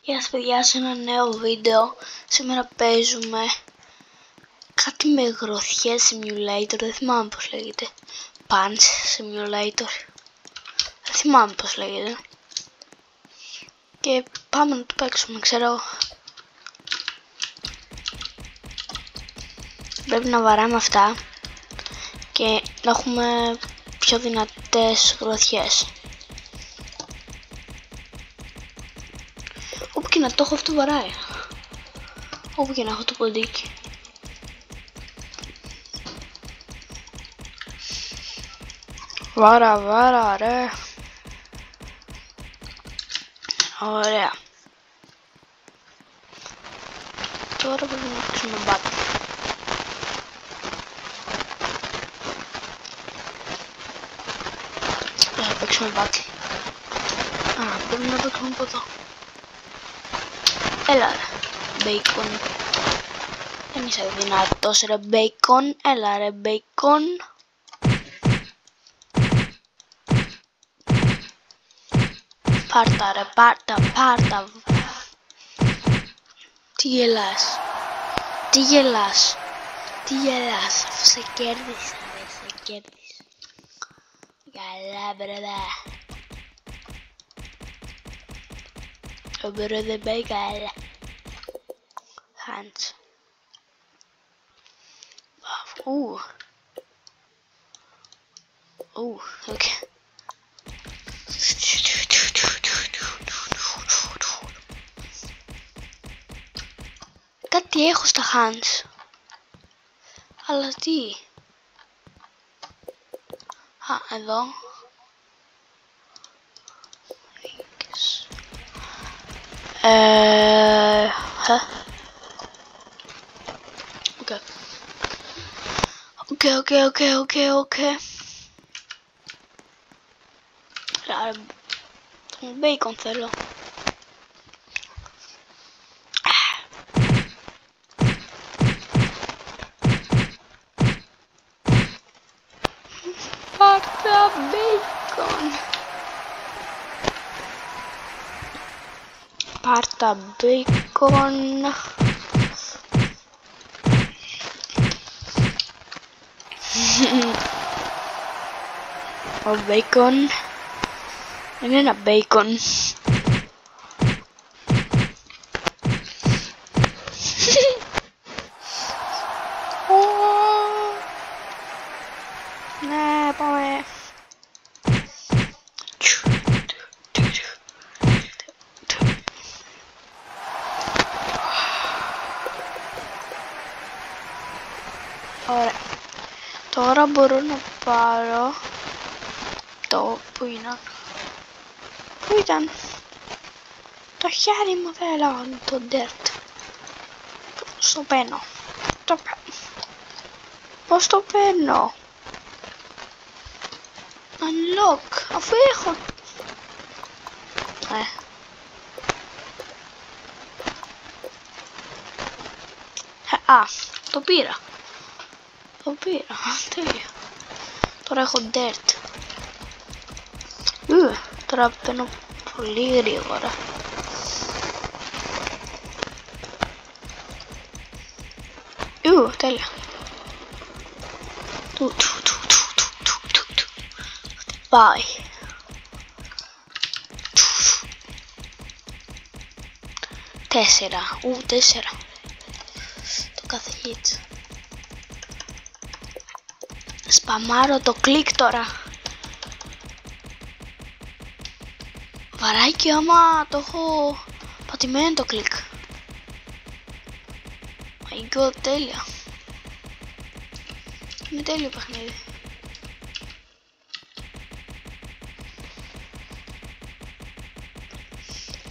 Γεια σας παιδιά, σε ένα νέο βίντεο. Σήμερα παίζουμε κάτι με γροθιές simulator, δεν θυμάμαι πως λέγεται. Punch simulator, δεν θυμάμαι πως λέγεται. Και πάμε να το παίξουμε, ξέρω. Πρέπει να βαράμε αυτά και να έχουμε πιο δυνατές γροθιές. Όπου και να το έχω αυτό βαράει. Όπου και να έχω το ποντίκι. Βάρα ρε. Ωραία. Τώρα πρέπει να παίξουμε battle. Θα παίξουμε battle. Α, πρέπει να παίξουμε από εδώ. Έλα ρε, bacon. Δεν είσαι δυνατός ρε bacon. Έλα ρε bacon. Πάρτα ρε, πάρτα. Τι γελάς. Αφού σε κέρδισα ρε, σε κέρδισα. Καλά μπρεδά. Ο μπρο δεν πάει καλά. Hands. Okay. Κάτι έχω στα hands. Αλλά τι. Α, εδώ. Okay. Άρα, τον bacon θέλω. Πάρτα bacon. Πάρτα bacon. Ο bacon είναι ένα bacon. Ναι, πάμε. Ωραία. Τώρα μπορώ να πάρω το που είναι. Πού ήταν? Το χέρι μου θέλω, το dirt. Πώς το παίρνω? Πώς το παίρνω? Unlock, αφού έχω. Α, το πήρα. Τέλεια. Τώρα έχω dirt. Τώρα παίρνω πολύ γρήγορα. Τέλεια. Πάει. Τέσσερα. Το κάθε hit. Σπαμάρω το κλικ τώρα. Βαράει και άμα το έχω πατημένο το κλικ. My god, τέλεια. Είναι τέλειο παιχνίδι.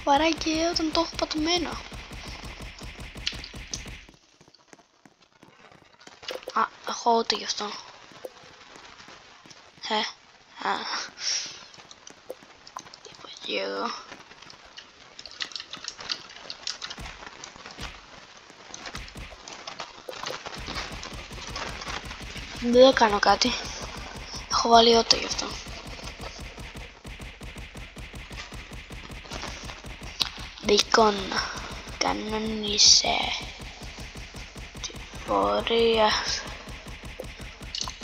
Βαράει και όταν το έχω πατημένο. Α, έχω ό,τι γι' αυτό. Και εδώ. Δεν κάνω κάτι. Έχω βάλει ό,τι γι' αυτό. δικών κανόνισε τη φορεία.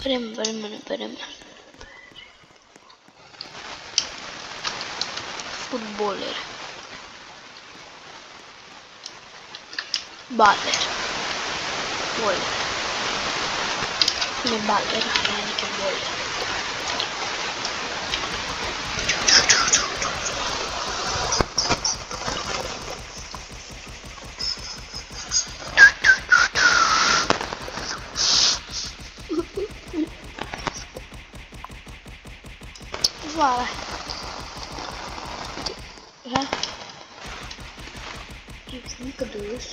Περίμενε. Φουτμπόλερ. Μπάλερ. Μπόλερ. Είναι μπάλερ, αλλά είναι και μπόλερ. Βάλε. Είναι κοντούς.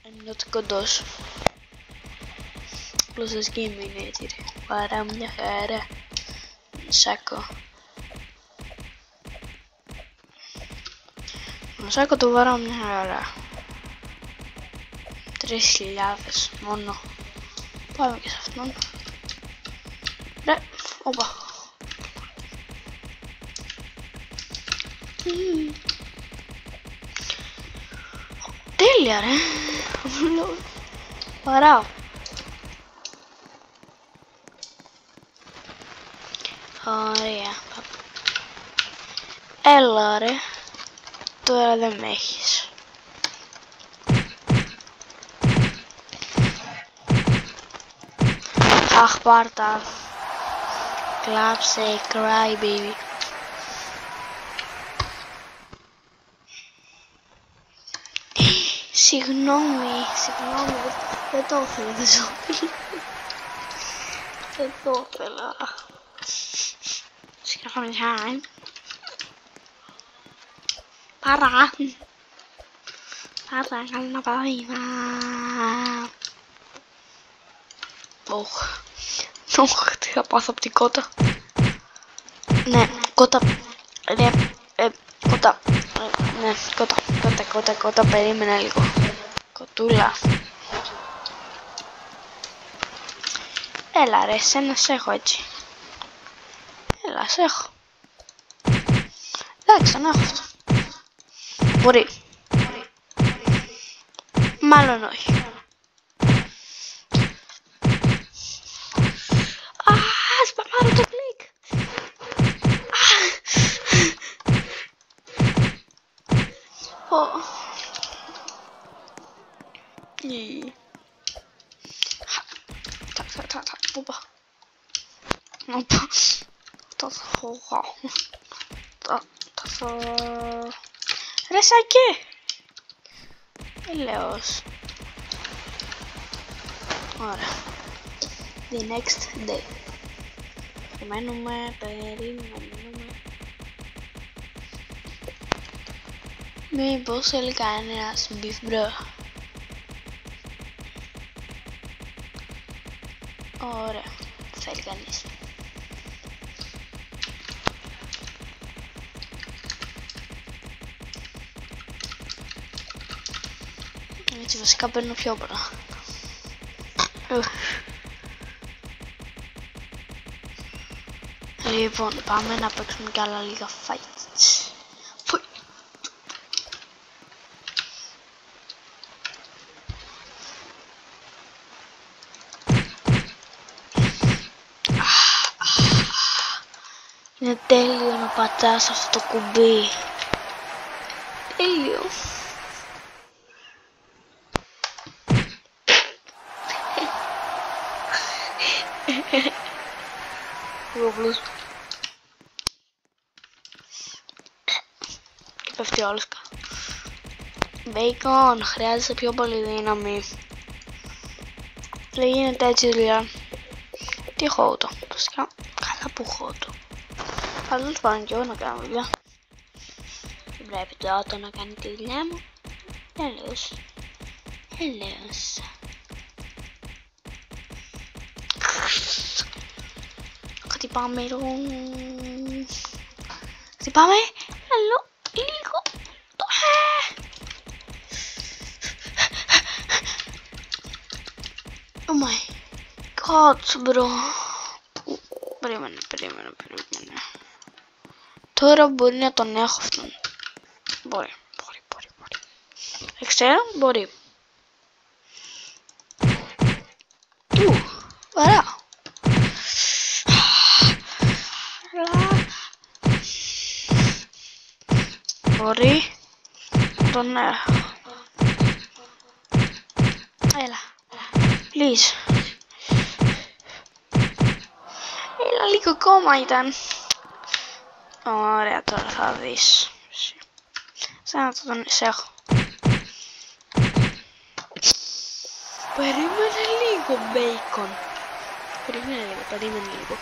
Είναι κοντός. Απλώς σχήμα είναι έτσι ρε. Παρά μια χαρά. Σάκο. Το σάκο του βαράω μια χαρά. 3.000 μόνο. Πάμε και σε αυτόν. Ρε, όπα. Τέλεια ρε. Βαράω. Ωραία. Έλα ρε. Τώρα δεν με έχεις. Αχ, πάρτα. Κλάψε, cry baby. Συγγνώμη, δεν το ήθελα, δεν το ήθελα. Συγγνώμη, παρά, καλά παραδείγμα. Ωχ, τι θα πάθω από την κότα. Ναι, κότα, κότα, περίμενα λίγο. Κοτούλα. Έλα ρε, σένα σ' έχω έτσι. Έλα, σ' έχω. Εντάξει, τον έχω αυτό. Μπορεί. Μάλλον όχι. Σπαμάρω το κλικ. Ρε σακέ. Έλεος. Ωραία. The next day. Περιμένουμε. Μήπως θέλει κανένας beef bro. Ωραία, θέλει κανείς. Έτσι βασικά παίρνω πιο πολλά. Λοιπόν, πάμε να παίξουμε κι άλλα λίγα fights. Είναι τέλειο να πατάς αυτό το κουμπί. Τέλειο. Και πέφτει όλος κάτω. Μπέικον, χρειάζεσαι πιο πολύ δύναμη. Δεν γίνεται έτσι δουλειά. Τι έχω το, βασικά, καλά που έχω το. Αλλά τέλος πάντων και εγώ να κάνω δουλειά. Δεν πρέπει το να κάνει τη δουλειά μου. Έλεος. Χτυπάμε λίγο. Oh my god, bro. Περίμενε. Τώρα μπορεί να τον έχω αυτόν. Μπορεί. Δεν ξέρω, μπορεί. Ωραία. Μπορεί. Τον έχω. Έλα. Please. Έλα, λίγο ακόμα ήταν. Ωραία, τώρα θα δεις. Σαν να τον έχω. Περίμενε λίγο, μπέικον. Περίμενε λίγο.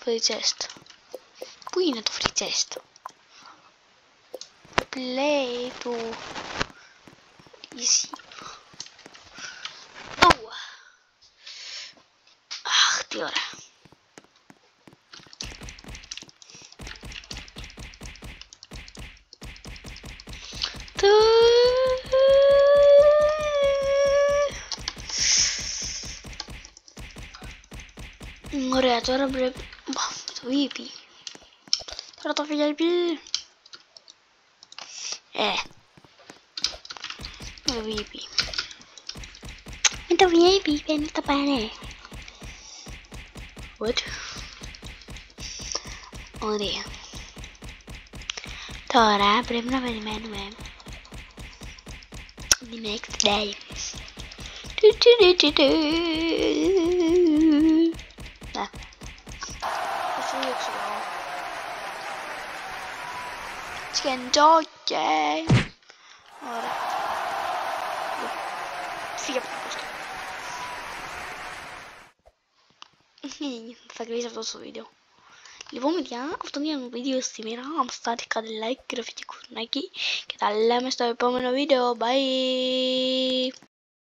Free chest. Πού είναι το free chest? Play του. Easy. Αχ, τι ωραία. Ωραία, τώρα πρέπει... το VIP. Τώρα το VIP. Το VIP. Με το VIP παίρνει το παρέ. What? Ωραία. Τώρα πρέπει να περιμένουμε the next day. Σκεντόκε. Ωραία. Φύγε από το πόστο. Θα κλείσει αυτό το βίντεο. Λοιπόν, παιδιά, αυτό είναι το βίντεο σήμερα. Αν σας άρεσε, κάντε like, γραφή και κουδουνάκι. Και τα λέμε στο επόμενο βίντεο. Bye!